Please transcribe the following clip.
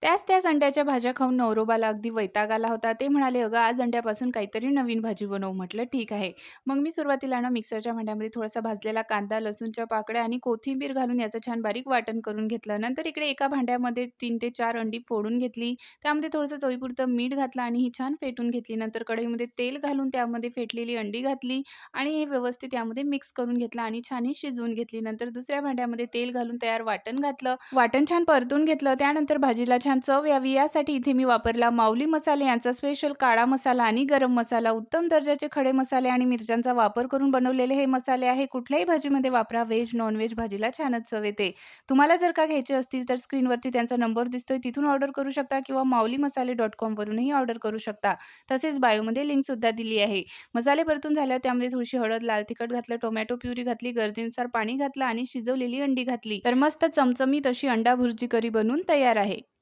त्याच अंड्याच्या भाज्या खाऊन नवरोबाला अगदी वैताग आला होता. ते म्हणाले, "अगं, आज अंड्यापासून काहीतरी नवीन भाजी बनव." म्हटलं, "ठीक आहे." मग मी सुरुवातीला ना मिक्सरच्या भांड्यामध्ये थोडासा भाजलेला कांदा, लसूणच्या पाकळ्या आणि कोथिंबीर घालून याचं छान बारीक वाटण करून घेतलं. नंतर इकडे एका भांड्यामध्ये 3 ते 4 अंडी फोडून घेतली. त्यामध्ये थोडंसं चवीपुरतं मीठ घातलं आणि ही छान फेटून घेतली. नंतर कढईमध्ये तेल घालून त्यामध्ये फेटलेली अंडी घातली आणि हे व्यवस्थित यामध्ये मिक्स करून घेतलं आणि छान ही शिजवून घेतली. नंतर दुसऱ्या भांड्यामध्ये तेल घालून तयार वाटण घातलं. वाटण छान परतून घेतलं. त्यानंतर भाजीला छान चव यावी यासाठी इथे मी वापरला माऊली मसाले यांचा स्पेशल काळा मसाला आणि गरम मसाला. उत्तम दर्जाचे खडे मसाले आणि मिरच्यांचा वापर करून बनवलेले हे मसाले आहे. कुठल्याही भाजीमध्ये वापरा. व्हेज, नॉन-व्हेज भाजीला छानच चव येते. तुम्हाला जर का घ्यायचे असतील तर स्क्रीनवरती त्यांचा नंबर दिसतोय तिथून ऑर्डर करू शकता किंवा माऊलीमसाले.com वरूनही ऑर्डर करू शकता. तसेच बायोमध्ये लिंकसुद्धा दिली आहे. मसाले परतून झाल्यावर त्यामध्ये थोडीशी हळद, लाल तिखट घातलं, टोमॅटो प्युरी घातली, गरजेनुसार पाणी घातलं आणि शिजवलेली अंडी घातली. तर मस्त चमचमीत अशी अंडा भुर्जी करी बनून तयार आहे.